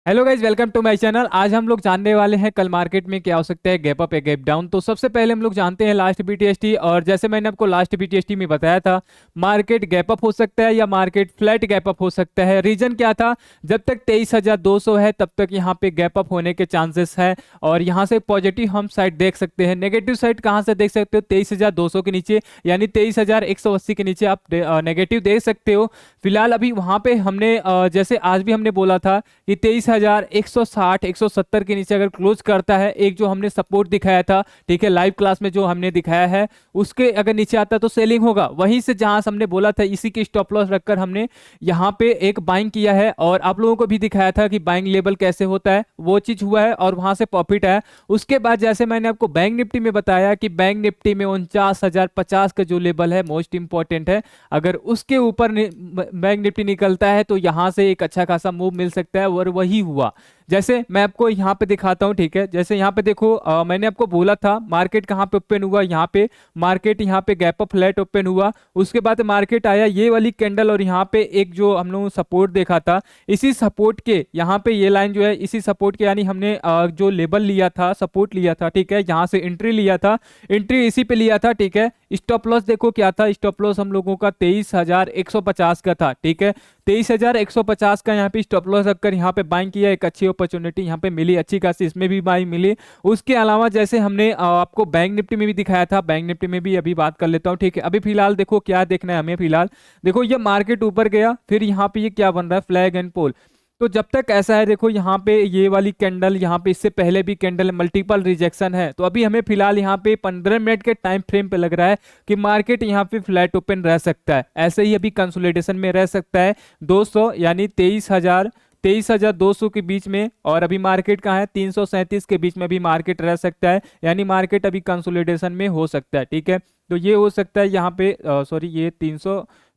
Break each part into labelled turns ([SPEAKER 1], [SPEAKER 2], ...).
[SPEAKER 1] Hello guys, welcome to my channel. आज हम लोग जानने वाले हैं कल मार्केट में क्या हो सकता है, गैप अप या गैप डाउन। तो सबसे पहले हम लोग जानते हैं लास्ट बीटीएसटी। और जैसे मैंने आपको लास्ट बीटीएसटी में बताया था, मार्केट गैप अप हो सकता है या मार्केट फ्लैट गैप अप हो सकता है। रीजन क्या था? जब तक 23,200 है तब तक यहाँ पे गैप अप होने के चांसेस है। और यहाँ से पॉजिटिव हम साइड देख सकते हैं। नेगेटिव साइड कहाँ से देख सकते हो? 23,200 के नीचे, यानी 23,180 के नीचे आप नेगेटिव देख सकते हो। फिलहाल अभी वहां पे हमने जैसे आज भी हमने बोला था कि 23,160 170 के नीचे अगर क्लोज करता है, एक जो हमने सपोर्ट दिखाया था, ठीक है, लाइव क्लास में जो हमने दिखाया है, उसके अगर नीचे आता तो सेलिंग होगा। वहीं से जहां से हमने बोला था, इसी की स्टॉप लॉस रखकर हमने यहाँ पे एक बाइंग किया है। और आप लोगों को भी दिखाया था कि बाइंग लेवल कैसे होता है, वो चीज हुआ है और वहां से प्रॉफिट है। उसके बाद जैसे मैंने आपको बैंक निफ्टी में बताया कि बैंक निफ्टी में 49,050 का जो लेवल है मोस्ट इंपॉर्टेंट है। अगर उसके ऊपर बैंक निफ्टी निकलता है तो यहाँ से एक अच्छा खासा मूव मिल सकता है, और वही हुआ। जैसे मैं आपको यहाँ पे दिखाता हूँ, ठीक है। जैसे यहाँ पे देखो, मैंने आपको बोला था मार्केट कहाँ पे ओपन हुआ, यहाँ पे मार्केट यहाँ पे गैप अप फ्लैट ओपन हुआ। उसके बाद मार्केट आया ये वाली कैंडल, और यहाँ पे एक जो हम लोग सपोर्ट देखा था, इसी सपोर्ट के यहाँ पे ये लाइन जो है, इसी सपोर्ट के, यानी हमने जो लेबल लिया था, सपोर्ट लिया था, ठीक है, यहाँ से एंट्री लिया था, एंट्री इसी पे लिया था, ठीक है। स्टॉप लॉस देखो क्या था, स्टॉप लॉस हम लोगों का 23,150 का था, ठीक है। 23,150 का यहाँ पे स्टॉप लॉस रखकर यहाँ पे बाइंग किया। एक अच्छी अपॉर्चुनिटी यहाँ पे मिली, अच्छी खासी इसमें भी बाइंग मिली। उसके अलावा जैसे हमने आपको बैंक निफ्टी में भी दिखाया था, बैंक निफ्टी में भी अभी बात कर लेता हूँ, ठीक है। अभी फिलहाल देखो क्या देखना है हमें। फिलहाल देखो, ये मार्केट ऊपर गया, फिर यहाँ पे ये क्या बन रहा है, फ्लैग एंड पोल। तो जब तक ऐसा है, देखो यहाँ पे ये वाली कैंडल, यहाँ पे इससे पहले भी कैंडल, मल्टीपल रिजेक्शन है। तो अभी हमें फिलहाल यहाँ पे 15 मिनट के टाइम फ्रेम पे लग रहा है कि मार्केट यहाँ पे फ्लैट ओपन रह सकता है, ऐसे ही अभी कंसोलिडेशन में रह सकता है। 200 यानी 23,200 के बीच में, और अभी मार्केट कहाँ है, 337 के बीच में भी मार्केट रह सकता है, यानी मार्केट अभी कंसोलिडेशन में हो सकता है, ठीक है। तो ये हो सकता है यहाँ पे, सॉरी, ये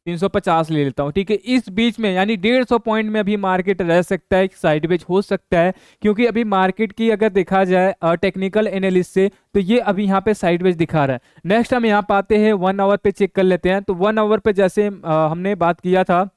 [SPEAKER 1] 350 ले लेता हूँ, ठीक है। इस बीच में यानी 150 पॉइंट में अभी मार्केट रह सकता है, साइडवेज हो सकता है। क्योंकि अभी मार्केट की अगर देखा जाए टेक्निकल एनालिस्ट से, तो ये अभी यहाँ पे साइडवेज दिखा रहा है। नेक्स्ट हम यहाँ पाते हैं 1 आवर पे, चेक कर लेते हैं। तो 1 आवर पे जैसे हमने बात किया था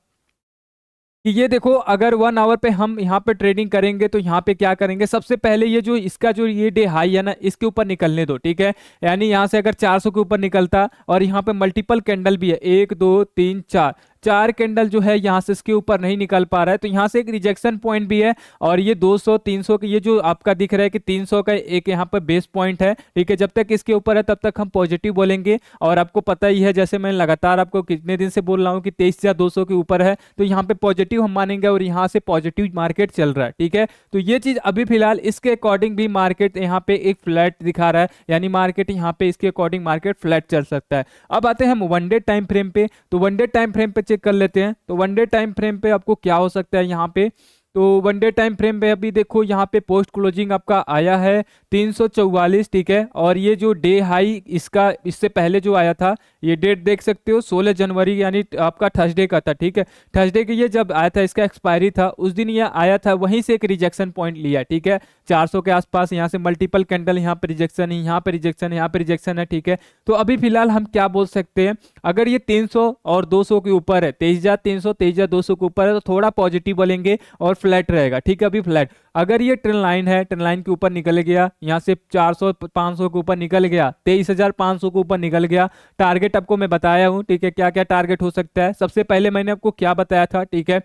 [SPEAKER 1] कि ये देखो, अगर 1 आवर पे हम यहाँ पे ट्रेडिंग करेंगे तो यहाँ पे क्या करेंगे, सबसे पहले ये जो इसका जो ये डे हाई है ना, इसके ऊपर निकलने दो, ठीक है। यानी यहाँ से अगर 400 के ऊपर निकलता, और यहाँ पे मल्टीपल कैंडल भी है, 1 2 3 4, चार कैंडल जो है यहाँ से इसके ऊपर नहीं निकल पा रहा है, तो यहाँ से एक रिजेक्शन पॉइंट भी है। और ये 200 300 के, ये जो आपका दिख रहा है कि 300 का एक यहाँ पर बेस पॉइंट है, ठीक है। जब तक इसके ऊपर है तब तक हम पॉजिटिव बोलेंगे। और आपको पता ही है, जैसे मैं लगातार आपको कितने दिन से बोल रहा हूँ कि 23,200 के ऊपर है, तो यहाँ पे पॉजिटिव हम मानेंगे, और यहाँ से पॉजिटिव मार्केट चल रहा है, ठीक है। तो ये चीज अभी फिलहाल इसके अकॉर्डिंग भी मार्केट यहाँ पे एक फ्लैट दिखा रहा है, यानी मार्केट यहाँ पे इसके अकॉर्डिंग मार्केट फ्लैट चल सकता है। अब आते हैं हम वन डे टाइम फ्रेम पे। तो वन डे टाइम फ्रेम पे चेक कर लेते हैं। तो वन डे टाइम फ्रेम पे आपको क्या हो सकता है यहाँ पे। तो वन डे टाइम फ्रेम पे अभी देखो, यहाँ पे पोस्ट क्लोजिंग आपका आया है 344, ठीक है। और ये जो डे हाई इसका इससे पहले जो आया था, ये डेट देख सकते हो 16 जनवरी, यानी आपका थर्सडे का था, ठीक है। थर्सडे के ये जब आया था, इसका एक्सपायरी था, उस दिन ये आया था, वहीं से एक रिजेक्शन पॉइंट लिया, ठीक है। 400 के आसपास यहाँ से मल्टीपल कैंडल, यहाँ पे रिजेक्शन है, यहाँ पे रिजेक्शन है, यहाँ पे रिजेक्शन है, ठीक है। तो अभी फिलहाल हम क्या बोल सकते हैं, अगर ये 300 और 200 के ऊपर है, 23,300 23,200 के ऊपर है, तो थोड़ा पॉजिटिव बोलेंगे और फ्लैट रहेगा, ठीक है। अभी फ्लैट, अगर ये ट्रेंड लाइन है, ट्रेंड लाइन के ऊपर निकल गया, यहाँ से 400 500 के ऊपर निकल गया, 23,500 के ऊपर निकल गया, टारगेट आपको मैं बताया हूँ, ठीक है, क्या क्या टारगेट हो सकता है। सबसे पहले मैंने आपको क्या बताया था, ठीक है,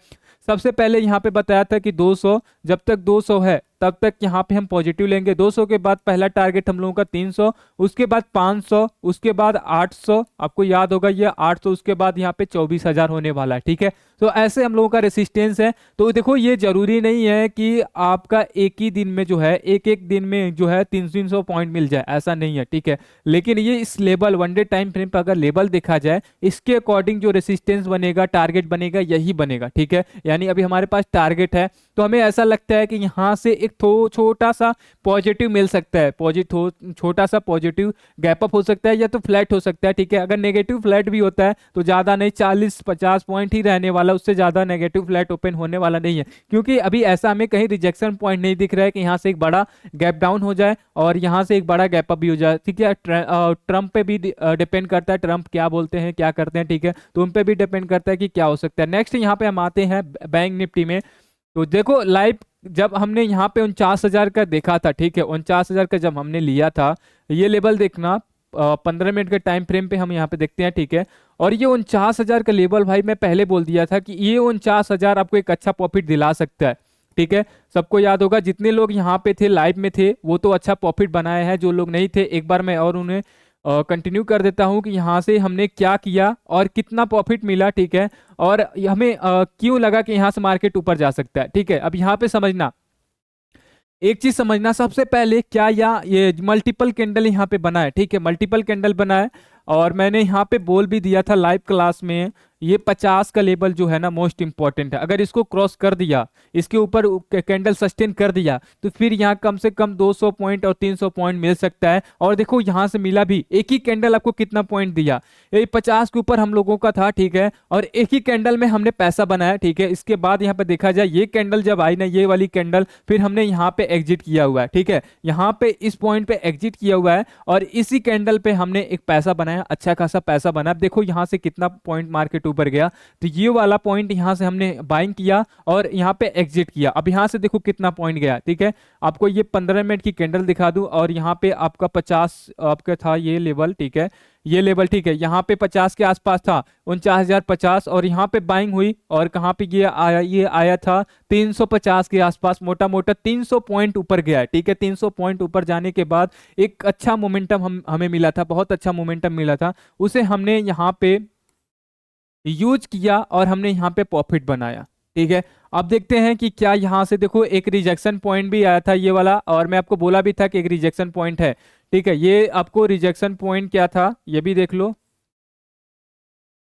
[SPEAKER 1] सबसे पहले यहाँ पे बताया था कि 200, जब तक 200 है तब तक यहाँ पे हम पॉजिटिव लेंगे। 200 के बाद पहला टारगेट हम लोगों का 300, उसके बाद 500, उसके बाद 800, आपको याद होगा ये 800, उसके बाद यहाँ पे 24,000 होने वाला है, ठीक है। तो ऐसे हम लोगों का रेसिस्टेंस है। तो देखो, ये जरूरी नहीं है कि आपका एक ही दिन में जो है, एक एक दिन में जो है 300 पॉइंट मिल जाए, ऐसा नहीं है, ठीक है। लेकिन ये इस level one day time frame पर अगर लेवल देखा जाए, इसके अकॉर्डिंग जो रेसिस्टेंस बनेगा, टारगेट बनेगा, यही बनेगा, ठीक है। यानी अभी हमारे पास टारगेट है, तो हमें ऐसा लगता है कि यहाँ से एक छोटा सा पॉजिटिव मिल सकता है, छोटा सा पॉजिटिव गैप अप हो सकता है, या तो फ्लैट हो सकता है, ठीक है। अगर नेगेटिव फ्लैट भी होता है तो ज्यादा नहीं, 40-50 पॉइंट ही रहने वाला, उससे ज्यादा नेगेटिव फ्लैट ओपन होने वाला नहीं है। क्योंकि अभी ऐसा हमें कहीं रिजेक्शन पॉइंट नहीं दिख रहा है कि यहाँ से एक बड़ा गैप डाउन हो जाए और यहाँ से एक बड़ा गैप अप भी हो जाए, ठीक है। ट्रंप पे भी डिपेंड करता है, ट्रंप क्या बोलते हैं, क्या करते हैं, ठीक है। तो उन पे भी डिपेंड करता है कि क्या हो सकता है। नेक्स्ट यहाँ पे हम आते हैं बैंक निफ्टी में। तो देखो, लाइव जब हमने यहाँ पे 49,000 का देखा था, ठीक है, 49,000 का जब हमने लिया था, ये लेवल देखना 15 मिनट के टाइम फ्रेम पे हम यहाँ पे देखते हैं, ठीक है। और ये 49,000 का लेवल भाई मैं पहले बोल दिया था कि ये 49,000 आपको एक अच्छा प्रॉफिट दिला सकता है, ठीक है। सबको याद होगा, जितने लोग यहाँ पे थे लाइव में थे वो तो अच्छा प्रॉफिट बनाए हैं, जो लोग नहीं थे एक बार मैं और उन्हें कंटिन्यू कर देता हूँ कि यहाँ से हमने क्या किया और कितना प्रॉफिट मिला, ठीक है। और हमें क्यों लगा कि यहाँ से मार्केट ऊपर जा सकता है, ठीक है। अब यहाँ पे समझना, एक चीज समझना सबसे पहले, क्या ये मल्टीपल कैंडल यहाँ पे बना है, ठीक है, मल्टीपल कैंडल बना है। और मैंने यहाँ पे बोल भी दिया था लाइव क्लास में, ये 50 का लेवल जो है ना मोस्ट इंपॉर्टेंट है। अगर इसको क्रॉस कर दिया, इसके ऊपर कैंडल सस्टेन कर दिया, तो फिर यहाँ कम से कम 200 पॉइंट और 300 पॉइंट मिल सकता है। और देखो यहाँ से मिला भी, एक ही कैंडल आपको कितना पॉइंट दिया, ये 50 के ऊपर हम लोगों का था, ठीक है। और एक ही कैंडल में हमने पैसा बनाया, ठीक है। इसके बाद यहाँ पे देखा जाए, ये कैंडल जब आई ना, ये वाली कैंडल, फिर हमने यहाँ पे एग्जिट किया हुआ है, ठीक है। यहाँ पे इस पॉइंट पे एग्जिट किया हुआ है और इसी कैंडल पे हमने एक पैसा बनाया, अच्छा खासा पैसा बना। अब देखो यहाँ से कितना पॉइंट मार्केट ऊपर गया, तो ये वाला पॉइंट यहाँ से हमने बाइंग किया और यहाँ पे एग्जिट किया। अब यहाँ से देखो कितना पॉइंट गया, ठीक है। आपको ये 15 मिनट की कैंडल दिखा दूं, और यहाँ पे आपका 50 आपका था ये लेवल, ठीक है, ये लेवल, ठीक है। यहाँ पे 50 के आसपास था, 49,050, और यहाँ पे बाइंग हुई और कहाँ पे ये आया था 350 के आसपास, मोटा मोटा 300 पॉइंट ऊपर गया, ठीक है। 300 पॉइंट ऊपर जाने के बाद एक अच्छा मोमेंटम हमें मिला था, बहुत अच्छा मोमेंटम मिला था, उसे हमने यहाँ पे यूज किया और हमने यहाँ पे प्रॉफिट बनाया, ठीक है। अब देखते हैं कि क्या यहाँ से, देखो एक रिजेक्शन पॉइंट भी आया था ये वाला, और मैं आपको बोला भी था कि एक रिजेक्शन पॉइंट है, ठीक है। ये आपको रिजेक्शन पॉइंट क्या था ये भी देख लो,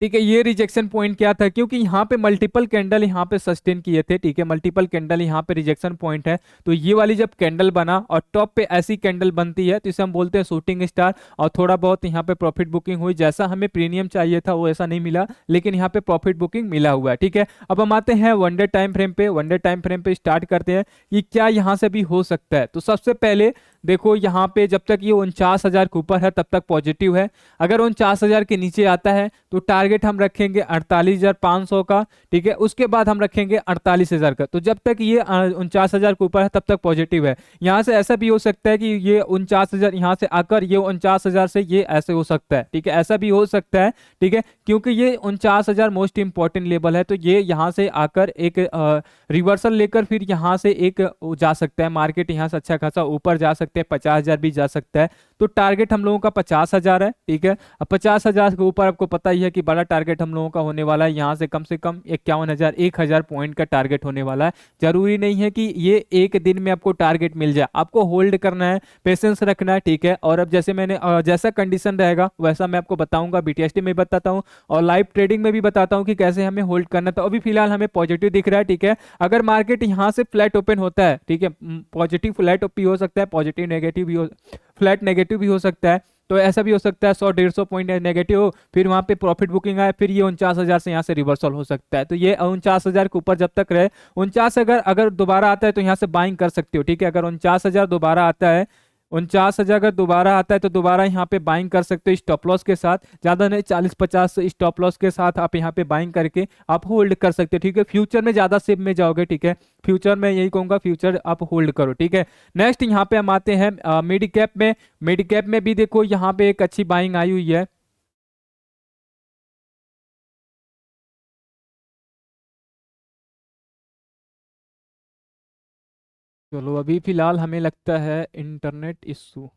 [SPEAKER 1] ठीक है। ये रिजेक्शन पॉइंट क्या था, क्योंकि यहाँ पे मल्टीपल कैंडल यहाँ पे सस्टेन किए थे, ठीक है, मल्टीपल कैंडल यहाँ पे रिजेक्शन पॉइंट है। तो ये वाली जब कैंडल बना और टॉप पे ऐसी कैंडल बनती है तो इसे हम बोलते हैं शूटिंग स्टार, और थोड़ा बहुत यहाँ पे प्रॉफिट बुकिंग हुई, जैसा हमें प्रीमियम चाहिए था वो ऐसा नहीं मिला, लेकिन यहाँ पे प्रॉफिट बुकिंग मिला हुआ है, ठीक है। अब हम आते हैं वन डे टाइम फ्रेम पे, वन डे टाइम फ्रेम पे स्टार्ट करते हैं कि क्या यहाँ से भी हो सकता है। तो सबसे पहले देखो यहाँ पे जब तक ये 49,000 के ऊपर है तब तक पॉजिटिव है। अगर 49,000 के नीचे आता है तो टारगेट हम रखेंगे 48,500 का, ठीक है। उसके बाद हम रखेंगे 48,000 का। तो जब तक ये 49,000 के ऊपर है तब तक पॉजिटिव है। यहाँ से ऐसा भी हो सकता है कि ये 49,000 यहाँ से आकर ये 49,000 से ये ऐसे हो सकता है, ठीक है, ऐसा भी हो सकता है, ठीक है, क्योंकि ये 49,000 मोस्ट इंपॉर्टेंट लेवल है। तो ये यहाँ से आकर एक रिवर्सल लेकर फिर यहाँ से एक जा सकता है मार्केट, यहाँ से अच्छा खासा ऊपर जा सकते हैं, 50,000 भी जा सकता है। तो टारगेट हम लोगों का 50,000 है, ठीक है। अब 50,000 के ऊपर आपको पता ही है कि बड़ा टारगेट हम लोगों का होने वाला है, यहाँ से कम 51,000 1,000 पॉइंट का टारगेट होने वाला है। जरूरी नहीं है कि ये एक दिन में आपको टारगेट मिल जाए, आपको होल्ड करना है, पेशेंस रखना है, ठीक है। और अब जैसे मैंने जैसा कंडीशन रहेगा वैसा मैं आपको बताऊंगा, बीटीएसटी में बताता हूँ और लाइव ट्रेडिंग में भी बताता हूँ कि कैसे हमें होल्ड करना है। तो अभी फिलहाल हमें पॉजिटिव दिख रहा है, ठीक है। अगर मार्केट यहाँ से फ्लैट ओपन होता है, ठीक है, पॉजिटिव फ्लैट भी हो सकता है, पॉजिटिव नेगेटिव भी हो, फ्लैट नेगेटिव भी हो सकता है। तो ऐसा भी हो सकता है 100-150 पॉइंट नेगेटिव हो, फिर वहां पे प्रॉफिट बुकिंग आए, फिर ये 49,000 से यहाँ से रिवर्सल हो सकता है। तो ये 49,000 के ऊपर जब तक रहे, 49 अगर दोबारा आता है तो यहाँ से बाइंग कर सकते हो, ठीक है। अगर 49,000 दोबारा आता है, 49,000 अगर दोबारा आता है तो दोबारा यहाँ पे बाइंग कर सकते हो स्टॉप लॉस के साथ, ज्यादा नहीं 40-50 स्टॉप लॉस के साथ आप यहाँ पे बाइंग करके आप होल्ड कर सकते हो, ठीक है। फ्यूचर में ज्यादा सेफ में जाओगे, ठीक है, फ्यूचर में यही कहूंगा, फ्यूचर आप होल्ड करो, ठीक है। नेक्स्ट यहाँ पे हम आते हैं मिड कैप में। मिड कैप में भी देखो यहाँ पे एक अच्छी बाइंग आई हुई है। चलो अभी फिलहाल हमें लगता है इंटरनेट इशू।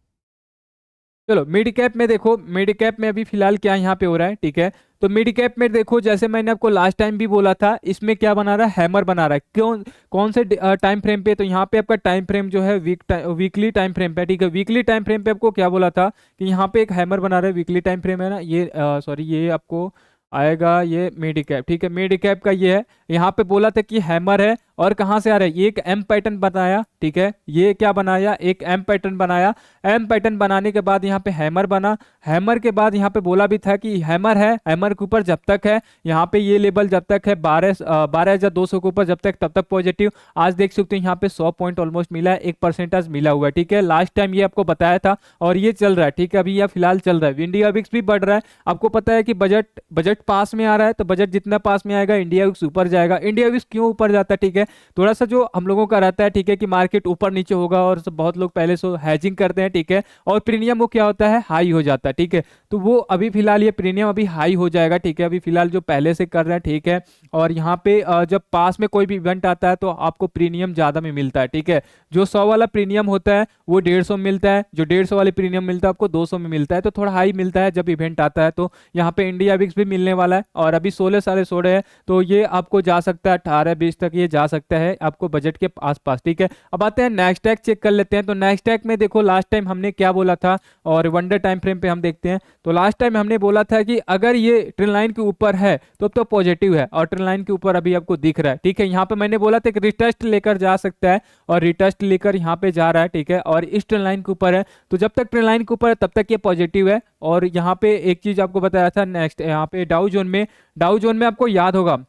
[SPEAKER 1] चलो मिड कैप में देखो, मिड कैप में अभी फिलहाल क्या यहाँ पे हो रहा है, ठीक है। तो मिड कैप में देखो, जैसे मैंने आपको लास्ट टाइम भी बोला था, इसमें क्या बना रहा है, हैमर बना रहा है। क्यों, कौन से टाइम फ्रेम पे, तो यहाँ पे आपका टाइम फ्रेम जो है वीकली टाइम फ्रेम पे, ठीक है। वीकली टाइम फ्रेम पे आपको क्या बोला था कि यहाँ पे एक हैमर बना रहा है, वीकली टाइम फ्रेम है ना ये, सॉरी ये आपको आएगा ये मिड कैप, ठीक है, मिड कैप का ये है। यहाँ पे बोला था कि हैमर है, और कहाँ से आ रहा है, ये एक एम पैटर्न बनाया, ठीक है, ये क्या बनाया, एक एम पैटर्न बनाया। एम पैटर्न बनाने के बाद यहाँ पे हैमर बना, हैमर के बाद यहाँ पे बोला भी था कि हैमर है, हैमर के ऊपर जब तक है, यहाँ पे ये लेवल जब तक है 12,200 के ऊपर जब तक, तब तक पॉजिटिव। आज देख सकते हो यहाँ पे 100 पॉइंट ऑलमोस्ट मिला है, 1% मिला हुआ है, ठीक है। लास्ट टाइम ये आपको बताया था और ये चल रहा है, ठीक है, अभी यह फिलहाल चल रहा है। इंडिया विक्स भी बढ़ रहा है, आपको पता है कि बजट पास में आ रहा है, तो बजट जितना पास में आएगा इंडिया विक्स ऊपर जाएगा। इंडिया विक्स क्यों ऊपर जाता है, ठीक है, है। थोड़ा सा जो हम लोगों का रहता है, ठीक है, कि मार्केट ऊपर नीचे होगा और बहुत लोग पहले से हैजिंग करते हैं, ठीक है, और प्रीमियम वो क्या होता है, हाई हो जाता है, ठीक है। तो वो अभी फिलहाल ये प्रीमियम अभी हाई हो जाएगा, ठीक है, अभी फिलहाल जो पहले से कर रहे हैं, ठीक है। और यहाँ पे जब पास में कोई भी इवेंट आता है तो आपको प्रीमियम ज्यादा में मिलता है, ठीक है। जो 100 वाला प्रीमियम होता है वो 150 में मिलता है, जो 150 वाले प्रीमियम मिलता है आपको 200 में मिलता है, तो थोड़ा हाई मिलता है जब इवेंट आता है। तो यहाँ पे इंडिया विक्स भी मिलने वाला है और अभी 16 साढ़े 16 है, तो ये आपको जा सकता है 18-20 तक, ये जा सकता है आपको बजट के आसपास, ठीक है। अब आते हैं नेस्डैक चेक कर लेते हैं। तो नेस्डैक में देखो लास्ट टाइम हमने क्या बोला था, और वनडे टाइम फ्रेम पे हम देखते हैं। तो लास्ट टाइम हमने बोला था कि अगर ये ट्रेंड लाइन के ऊपर है तो पॉजिटिव है, और ट्रेंड लाइन के ऊपर अभी आपको दिख रहा है, ठीक है। यहाँ पे मैंने बोला था कि रिटेस्ट लेकर जा सकता है, और रिटेस्ट लेकर यहाँ पे जा रहा है, ठीक है, और इस ट्रेंड लाइन के ऊपर है। तो जब तक ट्रेंड लाइन के ऊपर है तब तक ये पॉजिटिव है। और यहाँ पे एक चीज आपको बताया था नेक्स्ट, यहाँ पे डाउ जोन में आपको याद होगा,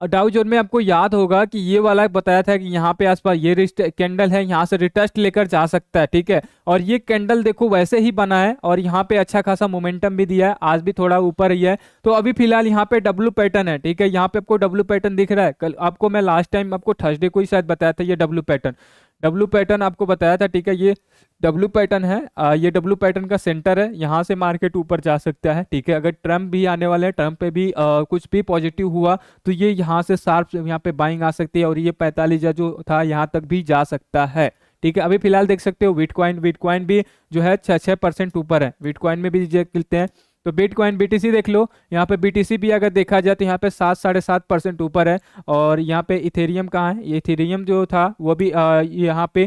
[SPEAKER 1] डाउ जोन में आपको याद होगा कि ये वाला बताया था कि यहाँ पे आसपास ये रिस्ट कैंडल है, यहाँ से रिटेस्ट लेकर जा सकता है, ठीक है। और ये कैंडल देखो वैसे ही बना है, और यहाँ पे अच्छा खासा मोमेंटम भी दिया है, आज भी थोड़ा ऊपर ही है। तो अभी फिलहाल यहाँ पे डब्ल्यू पैटर्न है, ठीक है, यहाँ पे आपको डब्ल्यू पैटर्न दिख रहा है। कल आपको मैं लास्ट टाइम आपको थर्सडे को ही शायद बताया था, ये डब्ल्यू पैटर्न आपको बताया था, ठीक है। ये डब्ल्यू पैटर्न है, ये डब्ल्यू पैटर्न का सेंटर है, यहाँ से मार्केट ऊपर जा सकता है, ठीक है। अगर ट्रम्प भी आने वाले हैं, ट्रम्प पे भी कुछ भी पॉजिटिव हुआ तो ये यहाँ से शार्प यहाँ पे बाइंग आ सकती है, और ये 45 जो था यहाँ तक भी जा सकता है, ठीक है। अभी फिलहाल देख सकते हो बिटकॉइन भी जो है 6% ऊपर है, बिटकॉइन में भी देखते हैं। तो बिटकॉइन बीटीसी देख लो, यहाँ पे बीटीसी भी अगर देखा जाए तो यहाँ पे 7-7.5% ऊपर है। और यहाँ पे इथेरियम कहाँ है, ये इथेरियम जो था वो भी यहाँ पे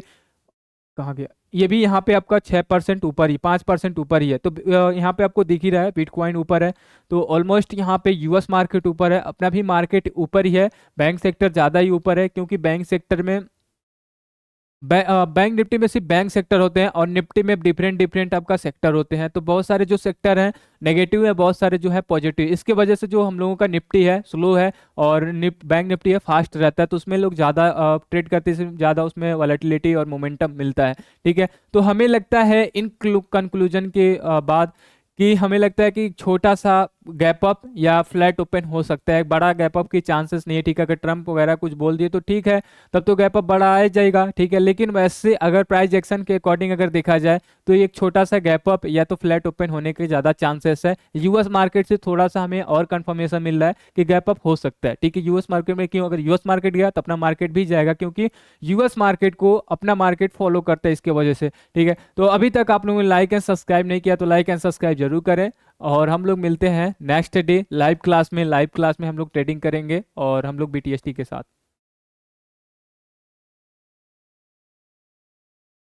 [SPEAKER 1] कहाँ गया, ये भी यहाँ पे आपका 6% ऊपर ही, 5% ऊपर ही है। तो यहाँ पे आपको दिख ही रहा है बिटकॉइन ऊपर है। तो ऑलमोस्ट यहाँ पे यूएस मार्केट ऊपर है, अपना भी मार्केट ऊपर ही है, बैंक सेक्टर ज़्यादा ही ऊपर है, क्योंकि बैंक सेक्टर में बैंक निफ्टी में सिर्फ बैंक सेक्टर होते हैं, और निफ्टी में डिफरेंट डिफरेंट आपका सेक्टर होते हैं। तो बहुत सारे जो सेक्टर हैं नेगेटिव है, बहुत सारे जो है पॉजिटिव, इसके वजह से जो हम लोगों का निफ्टी है स्लो है, और बैंक निफ्टी है फास्ट रहता है। तो उसमें लोग ज़्यादा ट्रेड करते हैं, ज़्यादा उसमें वॉलेटिलिटी और मोमेंटम मिलता है, ठीक है। तो हमें लगता है इन कंक्लूजन के बाद कि हमें लगता है कि छोटा सा गैप अप या फ्लैट ओपन हो सकता है, बड़ा गैप अप की चांसेस नहीं है, ठीक है। अगर ट्रम्प वगैरह कुछ बोल दिए तो ठीक है, तब तो गैप अप बड़ा आ जाएगा, ठीक है। लेकिन वैसे अगर प्राइस एक्शन के अकॉर्डिंग अगर देखा जाए तो एक छोटा सा गैप अप या तो फ्लैट ओपन होने के ज़्यादा चांसेस है। यूएस मार्केट से थोड़ा सा हमें और कंफर्मेशन मिल रहा है कि गैप अप हो सकता है, ठीक है। यूएस मार्केट में क्यों, अगर यूएस मार्केट गया तो अपना मार्केट भी जाएगा, क्योंकि यूएस मार्केट को अपना मार्केट फॉलो करता है इसके वजह से, ठीक है। तो अभी तक आप लोगों ने लाइक एंड सब्सक्राइब नहीं किया तो लाइक एंड सब्सक्राइब जरूर करें, और हम लोग मिलते हैं नेक्स्ट डे लाइव क्लास में हम लोग ट्रेडिंग करेंगे, और हम लोग बीटीएसटी के साथ।